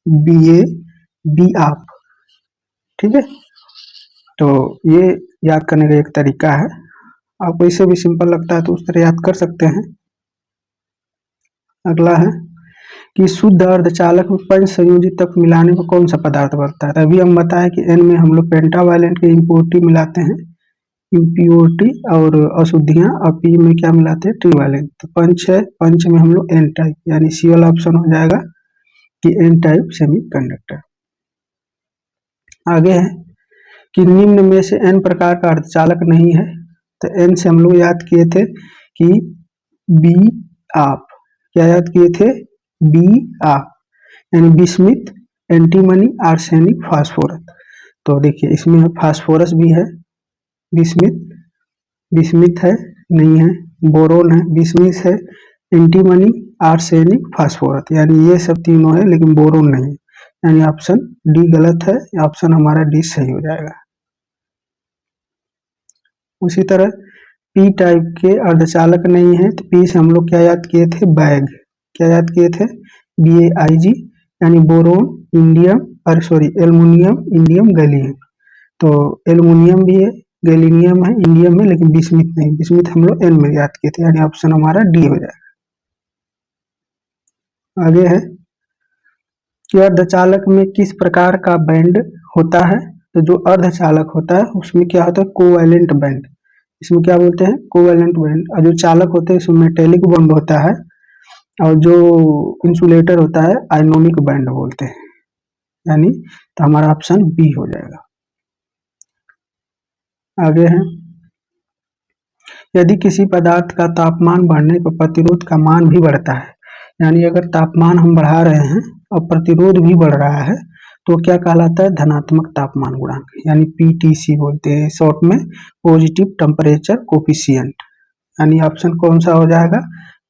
बी ए बी आप, ठीक है, तो ये याद करने का एक तरीका है, आपको इससे भी सिंपल लगता है तो उस तरह याद कर सकते हैं। अगला है कि शुद्ध अर्धचालक में पंच संयोजित तत्व मिलाने पर कौन सा पदार्थ बनता है। अभी हम बताएं कि एन में हम लोग पेंटावैलेंट की इम्प्योरिटी मिलाते हैं, इम्प्योरिटी और अशुद्धियां, और पी में क्या मिलाते हैं ट्रीवैलेंट। तो पंच है, पंच में हम लोग एन टाइप, यानी सी वाला ऑप्शन हो जाएगा कि एन टाइप सेमीकंडक्टर। आगे है कि निम्न में से एन प्रकार का अर्धचालक नहीं है। तो एन से हम लोग याद किए थे कि बी आप, क्या याद किए थे बी आप, यानी बिस्मिथ, एंटीमनी, आर्सेनिक, फास्फोरस। तो देखिए इसमें फास्फोरस भी है, बिस्मिथ बिस्मिथ है नहीं है, बोरोन है, बिस्मिथ है, एंटीमनी, आर्सेनिक, फास्फोरस, यानी ये सब तीनों है लेकिन बोरोन नहीं है, यानी ऑप्शन डी गलत है, ऑप्शन हमारा डी सही हो जाएगा। उसी तरह पी टाइप के अर्धचालक नहीं है, तो पी से हम लोग क्या याद किए थे बैग, क्या याद किए थे BaIg, यानी बोरोन, इंडियम और सॉरी एल्युमिनियम, इंडियम, गैलियम। तो एल्युमिनियम भी है, गैलिनियम है, इंडियम है, लेकिन बिस्मिथ नहीं, बिस्मिथ हम लोग एन में याद किए थे, यानी ऑप्शन हमारा डी हो जाएगा। आगे है कि अर्धचालक में किस प्रकार का बैंड होता है। तो जो अर्धचालक होता है उसमें क्या होता है कोवैलेंट बैंड, इसमें क्या बोलते हैं कोवैलेंट बैंड। और जो चालक होते हैं इसमें मेटेलिक बॉन्ड होता है, और जो इंसुलेटर होता है आयनोनिक बैंड बोलते हैं, यानी तो हमारा ऑप्शन बी हो जाएगा। आगे है यदि किसी पदार्थ का तापमान बढ़ने पर प्रतिरोध का मान भी बढ़ता है, यानी अगर तापमान हम बढ़ा रहे हैं और प्रतिरोध भी बढ़ रहा है तो क्या कहलाता है, धनात्मक तापमान गुणांक, यानी पीटीसी बोलते हैं शॉर्ट में, पॉजिटिव टेम्परेचर कोफिशिएंट। यानी ऑप्शन कौन सा हो जाएगा,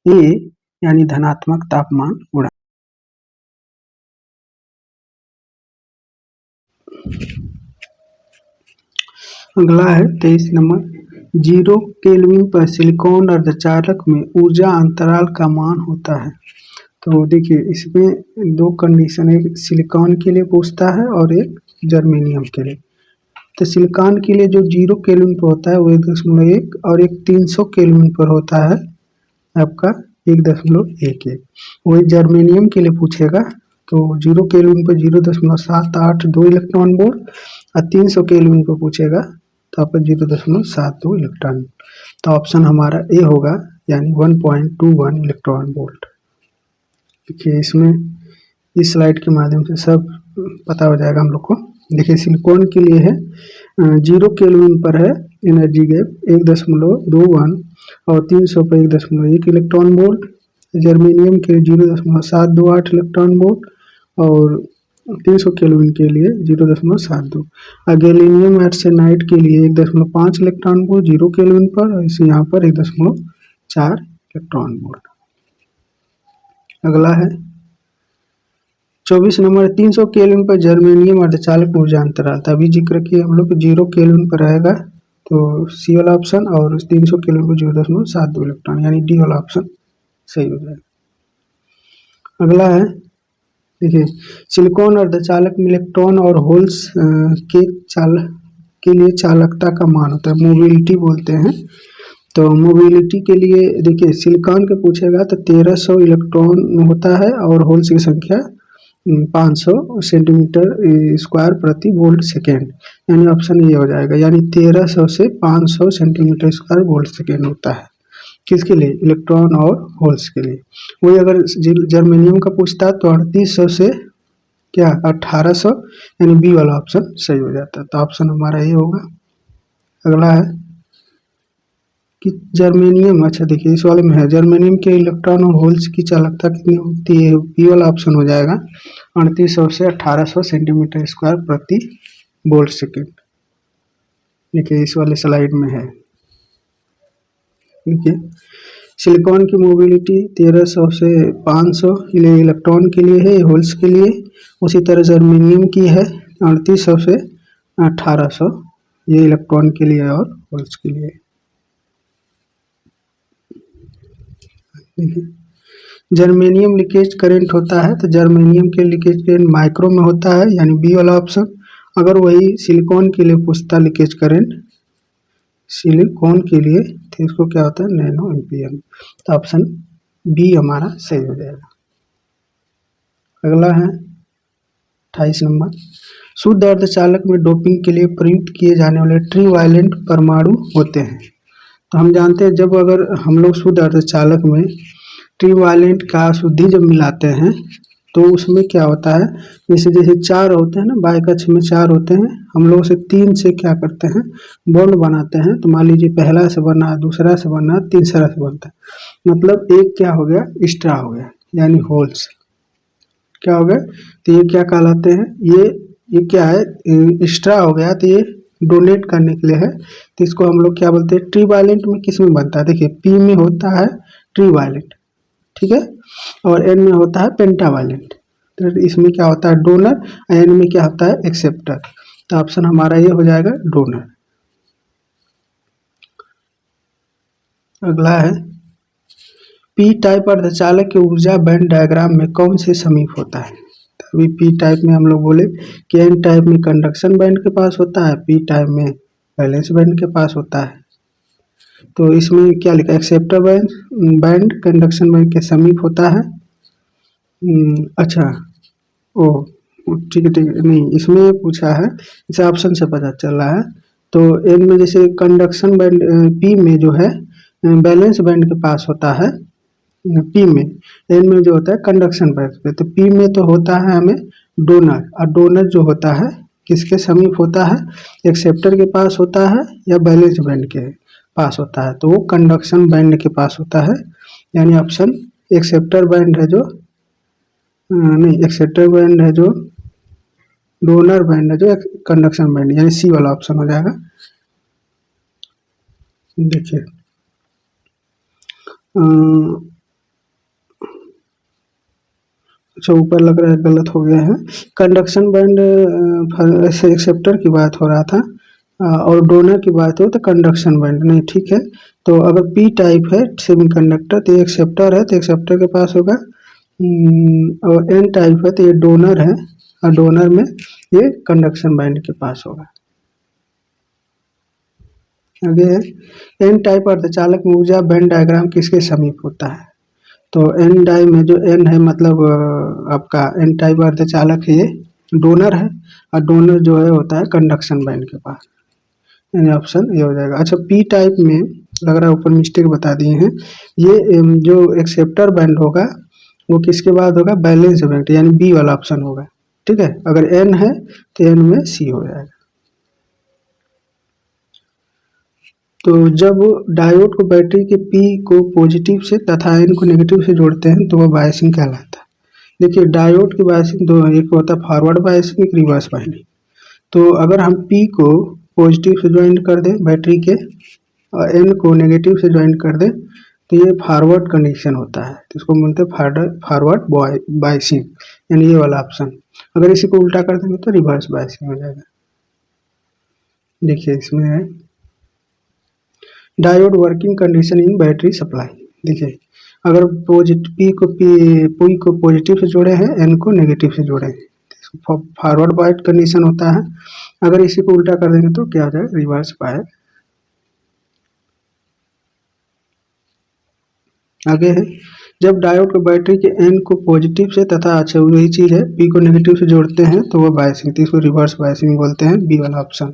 ए, यानी धनात्मक तापमान गुणांक। अगला है 23 नंबर, 0 केल्विन पर सिलिकॉन अर्धचालक में ऊर्जा अंतराल का मान होता है। तो देखिए इसमें दो कंडीशन, एक सिलिकॉन के लिए पूछता है और एक जर्मेनियम के लिए। तो सिलिकॉन के लिए जो 0 केल्विन पर होता है वो 1.1 और एक 300 केल्विन पर होता है आपका 1.11। वही जर्मेनियम के लिए पूछेगा तो 0 केल्विन पर 0.782 इलेक्ट्रॉन वोल्ट और 300 केल्विन पर पूछेगा तो आपका 0.72 इलेक्ट्रॉन। तो ऑप्शन हमारा ए होगा, यानी 1.21 इलेक्ट्रॉन वोल्ट। देखिए इसमें इस स्लाइड के माध्यम से सब पता हो जाएगा हम लोग को। देखिए सिलिकॉन के लिए है 0 केल्विन पर है एनर्जी गैप 1.21 और 300 पर 1.1 इलेक्ट्रॉन वोल्ट। जर्मेनियम के लिए 0.728 इलेक्ट्रॉन वोल्ट और 300 केल्विन के लिए 0.72। गैलियम आर्सेनाइड के लिए 1.5 इलेक्ट्रॉन वोल्ट 0 केल्विन पर, और इसे यहाँ पर 1.4 इलेक्ट्रॉन वोल्ट। अगला है 24 नंबर, 300 केल्विन पर जर्मेनियम अर्धचालक ऊर्जा अंतराल, तभी जिक्र किए हम लोग 0 केल्विन पर रहेगा तो सी वाला ऑप्शन, और 300 केल्विन पर 0.72 इलेक्ट्रॉन, यानी डी वाला ऑप्शन सही हो जाएगा। अगला है देखिए सिलिकॉन अर्धचालक में इलेक्ट्रॉन और होल्स के लिए चालकता का मान होता है, मोबिलिटी बोलते हैं। तो मोबिलिटी के लिए देखिए सिलिकॉन के पूछेगा तो 1300 इलेक्ट्रॉन होता है और होल्स की संख्या 500 सेंटीमीटर स्क्वायर प्रति वोल्ट सेकेंड, यानी ऑप्शन ये हो जाएगा, यानी 1300 से 500 सेंटीमीटर स्क्वायर वोल्ट सेकेंड होता है। किसके लिए, इलेक्ट्रॉन और होल्स के लिए। वही अगर जर्मेनियम का पूछता है तो 3800 से क्या 1800, यानी बी वाला ऑप्शन सही हो जाता है। तो ऑप्शन हमारा ये होगा। अगला है कि जर्मेनियम, अच्छा देखिए इस वाले में है जर्मेनियम के इलेक्ट्रॉन और होल्स की चालकता कितनी होती है, बी वाला ऑप्शन हो जाएगा 3800 से 1800 सेंटीमीटर स्क्वायर प्रति वोल्ट सेकेंड। देखिए इस वाले स्लाइड में है। देखिए सिलिकॉन की मोबिलिटी 1300 से 500 इलेक्ट्रॉन के लिए है, होल्स के लिए। उसी तरह जर्मेनियम की है 3800 से 1800, ये इलेक्ट्रॉन के लिए और होल्स के लिए। जर्मेनियम लीकेज करंट होता है तो जर्मेनियम के लीकेज करंट माइक्रो में होता है, यानी बी वाला ऑप्शन। अगर वही सिलिकॉन के लिए पूछता लीकेज करंट सिलिकॉन के लिए तो इसको क्या होता है, नैनो एम्पियर। तो ऑप्शन बी हमारा सही हो जाएगा। अगला है 28 नंबर, शुद्ध अर्धचालक में डोपिंग के लिए प्रयुक्त किए जाने वाले ट्रीवैलेंट परमाणु होते हैं। तो हम जानते हैं जब अगर हम लोग शुद्ध अर्धचालक में ट्रीवैलेंट का शुद्धि जब मिलाते हैं तो उसमें क्या होता है, जैसे जैसे 4 होते हैं ना, बाएं कक्ष में 4 होते हैं, हम लोग से 3 से क्या करते हैं, बॉन्ड बनाते हैं। तो मान लीजिए पहला से बना, दूसरा से बना, तीसरा से बनता है, मतलब एक क्या हो गया, एक्स्ट्रा हो गया, यानी होल्स क्या हो गया। तो ये क्या कहलाते हैं, ये क्या है, एक्स्ट्रा हो गया, तो ये डोनेट करने के लिए है। तो इसको हम लोग क्या बोलते हैं, ट्रीवैलेंट में किस में बनता है, देखिए पी में होता है ट्रीवैलेंट, ठीक है, और एन में होता है पेंटावैलेंट। तो इसमें क्या होता है, डोनर, एन में क्या होता है, एक्सेप्टर। तो ऑप्शन हमारा ये हो जाएगा डोनर। अगला है पी टाइप अर्धचालक के ऊर्जा बैंड डायग्राम में कौन से समीप होता है। अभी पी टाइप में हम लोग बोले कि एन टाइप में कंडक्शन बैंड के पास होता है, पी टाइप में वैलेंस बैंड के पास होता है। तो इसमें क्या लिखा है, एक्सेप्टर बैंड कंडक्शन बैंड के समीप होता है। अच्छा ओ ठीक है नहीं, इसमें पूछा है, इस ऑप्शन से पता चल रहा है। तो एन में जैसे कंडक्शन बैंड, पी में जो है बैलेंस बैंड के पास होता है, पी में, एन में जो होता है कंडक्शन बैंड पे। तो पी में तो होता है हमें डोनर, और डोनर जो होता है किसके समीप होता है, एक्सेप्टर के पास होता है या बैलेंस बैंड के पास होता है, तो वो कंडक्शन बैंड के पास होता है, यानी ऑप्शन एक्सेप्टर बैंड है जो नहीं, एक्सेप्टर बैंड है जो डोनर बैंड है जो कंडक्शन बैंड, यानी सी वाला ऑप्शन हो जाएगा। देखिए अच्छा ऊपर लग रहा है गलत हो गया है। कंडक्शन बैंड एक्सेप्टर की बात हो रहा था और डोनर की बात हो तो कंडक्शन बैंड नहीं, ठीक है। तो अगर पी टाइप है सेमीकंडक्टर तो ये एक्सेप्टर है, तो एक्सेप्टर के पास होगा। और एन टाइप है तो ये डोनर है और डोनर में ये कंडक्शन बैंड के पास होगा। आगे है एन टाइप अर्धचालक में ऊर्जा बैंड डायग्राम किसके समीप होता है? तो एन डाई में जो एन है मतलब आपका एन टाइप अर्धचालक है ये डोनर है और डोनर जो है होता है कंडक्शन बैंड के पास, यानी ऑप्शन ये हो जाएगा। अच्छा पी टाइप में लग रहा है ऊपर मिस्टेक बता दिए हैं, ये जो एक्सेप्टर बैंड होगा वो किसके बाद होगा? बैलेंस बैंड, यानी बी वाला ऑप्शन होगा, ठीक है। अगर एन है तो एन में सी हो जाएगा। तो जब डायोड को बैटरी के पी को पॉजिटिव से तथा एन को नेगेटिव से जोड़ते हैं तो वह बायसिंग कहलाता है। देखिए डायोड की बायसिंग दो, एक होता है फॉरवर्ड बायसिंग, एक रिवर्स बायसिंग। तो अगर हम पी को पॉजिटिव से ज्वाइन कर दें बैटरी के और एन को नेगेटिव से ज्वाइन कर दें तो ये फॉरवर्ड कंडीशन होता है, तो इसको बोलते हैं फॉरवर्ड बायसिंग, यानी ये वाला ऑप्शन। अगर इसी को उल्टा कर देंगे तो रिवर्स बायसिंग हो जाएगा। देखिए इसमें है diode working condition in battery supply. देखिए अगर पी को पॉजिटिव से जोड़े हैं, एन को नेगेटिव से जोड़े हैं, फॉरवर्ड बायस कंडीशन होता है। अगर इसी को उल्टा कर देंगे तो क्या हो जाएगा? Reverse bias. आगे है जब डायोड को बैटरी के एन को पॉजिटिव से तथा अच्छा वही चीज है पी को नेगेटिव से जोड़ते हैं तो वह बायसिंग, तो इसको रिवर्स बायसिंग बोलते हैं, बी वाला ऑप्शन।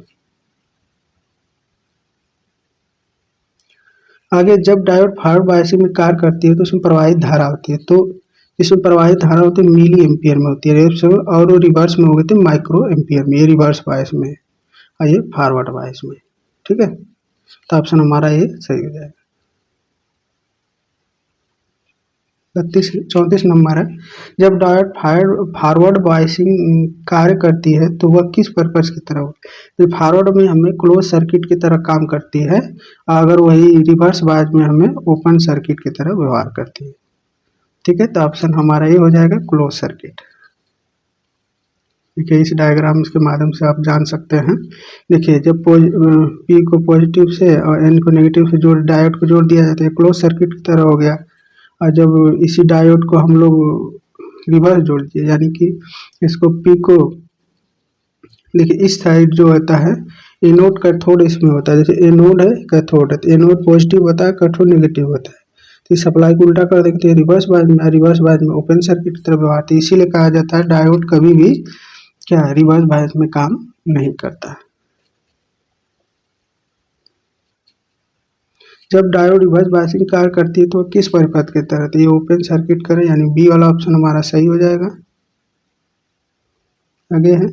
आगे जब डायोड फॉरवर्ड बायसिंग में कार्य करती है तो उसमें प्रवाहित धारा होती है, तो इसमें प्रवाहित धारा होती है मिली एम्पियर में होती है, और रिवर्स में हो गए थे माइक्रो एम्पियर में, ये रिवर्स बायस में और ये फॉरवर्ड बायस में, ठीक है। तो ऑप्शन हमारा ये सही हो जाएगा। 34 नंबर है जब डायोड फॉरवर्ड बायसिंग कार्य करती है तो वह किस पर्पज की तरह होती है? तो फॉरवर्ड में हमें क्लोज सर्किट की तरह काम करती है, अगर वही रिवर्स बायस में हमें ओपन सर्किट की तरह व्यवहार करती है, ठीक है। तो ऑप्शन हमारा ये हो जाएगा क्लोज सर्किट। देखिए इस डायग्राम के माध्यम से आप जान सकते हैं। देखिए जब पी को पॉजिटिव से और एन को नेगेटिव से जोड़ डायोड को जोड़ दिया जाता है क्लोज सर्किट की तरह हो गया, और जब इसी डायोड को हम लोग रिवर्स जोड़ दिए यानी कि इसको पी को, देखिए इस साइड जो होता है एनोड कैथोड इसमें होता है, जैसे एनोड है कैथोड है, तो एनोड पॉजिटिव होता है कैथोड नेगेटिव होता है, तो इस सप्लाई को उल्टा कर देखते हैं रिवर्स बायस में ओपन सर्किट की तरफ व्यवहार, तो इसीलिए कहा जाता है डायोड कभी भी क्या है रिवर्स बायस में काम नहीं करता। जब डायोड रिवर्स बायसिंग कार्य करती है तो किस परिपथ के तहत? ये ओपन सर्किट करें, यानी बी वाला ऑप्शन हमारा सही हो जाएगा। आगे है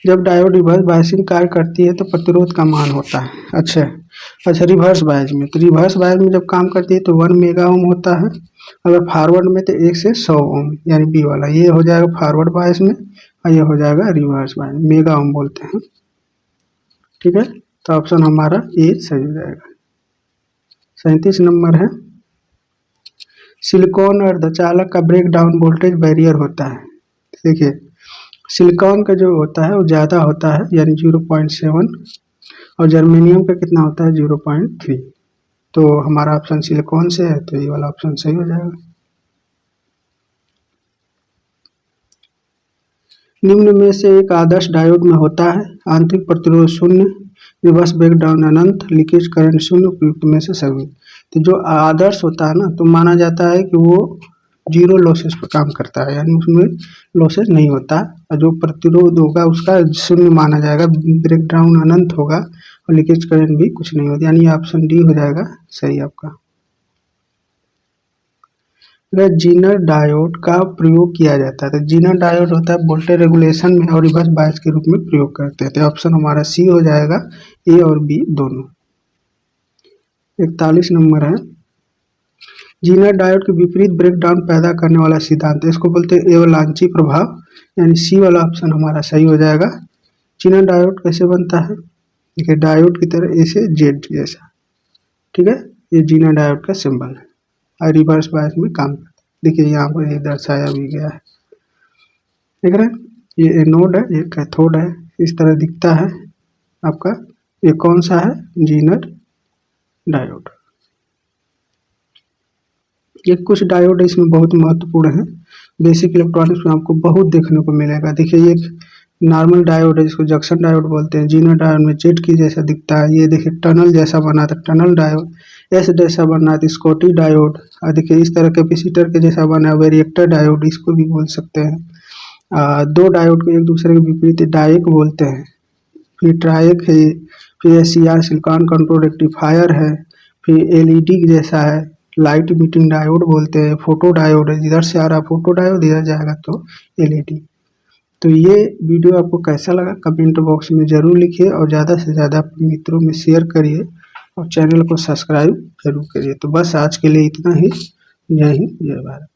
जब डायोड रिवर्स बायसिंग कार्य करती है तो प्रतिरोध का मान होता है। अच्छा रिवर्स बायस में, तो रिवर्स बायस में जब काम करती है तो 1 मेगा ओम होता है, अगर फॉरवर्ड में तो 1 से 100 ओम, यानी बी वाला ये हो जाएगा फॉरवर्ड बायस में और ये हो जाएगा रिवर्स बायस, मेगा ओम बोलते हैं, ठीक है। तो ऑप्शन हमारा ए सही हो जाएगा। 37 नंबर है सिलिकॉन अर्धचालक का ब्रेक डाउन वोल्टेज बैरियर होता है। देखिए सिलिकॉन का जो होता है वो ज़्यादा होता है यानी 0.7 और जर्मेनियम का कितना होता है 0.3, तो हमारा ऑप्शन सिलिकॉन से है तो ये वाला ऑप्शन सही हो जाएगा। निम्न में से एक आदर्श डायोड में होता है आंतरिक प्रतिरोध शून्य, रिवर्स ब्रेकडाउन अनंत, लीकेज करंट शून्य, उपयुक्त में से सभी। तो जो आदर्श होता है ना तो माना जाता है कि वो जीरो लॉसेस पर काम करता है, यानी उसमें लॉसेस नहीं होता, और जो प्रतिरोध होगा उसका शून्य माना जाएगा, ब्रेकडाउन अनंत होगा और लीकेज करंट भी कुछ नहीं होता, यानी ऑप्शन डी हो जाएगा सही आपका। जीनर डायोड का प्रयोग किया जाता है, तो जीनर डायोड होता है वोल्टेज रेगुलेशन में और रिवर्स बायस के रूप में प्रयोग करते हैं, तो ऑप्शन हमारा सी हो जाएगा, ए और बी दोनों। 41 नंबर है जीनर डायोड के विपरीत ब्रेकडाउन पैदा करने वाला सिद्धांत, इसको बोलते हैं एवलांची प्रभाव, यानी सी वाला ऑप्शन हमारा सही हो जाएगा। जीनर डायोड कैसे बनता है, देखिए डायोड की तरह ऐसे जेड जैसा, ठीक है, ये जीनर डायोड का सिंबल है और रिवर्स बायस में काम करता है। देखिए यहाँ पर ये दर्शाया भी गया है, देख रहे हैं, ये एनोड है, ये कैथोड है, इस तरह दिखता है आपका। ये कौन सा है, जीनर डायोड। ये कुछ डायोड इसमें बहुत महत्वपूर्ण है, बेसिक इलेक्ट्रॉनिक्स में आपको बहुत देखने को मिलेगा। देखिए ये नॉर्मल डायोड है जिसको जंक्शन डायोड बोलते हैं, जीनर डायोड में जेट की जैसा दिखता है। ये देखिए टनल जैसा बना था, टनल डायोड, एस जैसा बना था, स्कॉटी डायोड, और देखिए इस तरह कैपेसिटर के जैसा बना है, वेरिएक्टर डायोड इसको भी बोल सकते हैं। दो डायोड को एक दूसरे के विपरीत डायक बोलते हैं। फिर ट्रायक है, फिर एसीआर सिलिकॉन कंट्रोल रेक्टिफायर है, फिर एलईडी जैसा है, लाइट इमिटिंग डायोड बोलते हैं, फोटो डायोड है, इधर से आ रहा फोटो डायोड, इधर जाएगा तो एलईडी। तो ये वीडियो आपको कैसा लगा कमेंट बॉक्स में ज़रूर लिखिए और ज़्यादा से ज़्यादा अपने मित्रों में शेयर करिए और चैनल को सब्सक्राइब जरूर करिए। तो बस आज के लिए इतना ही। जय हिंद, जय भारत।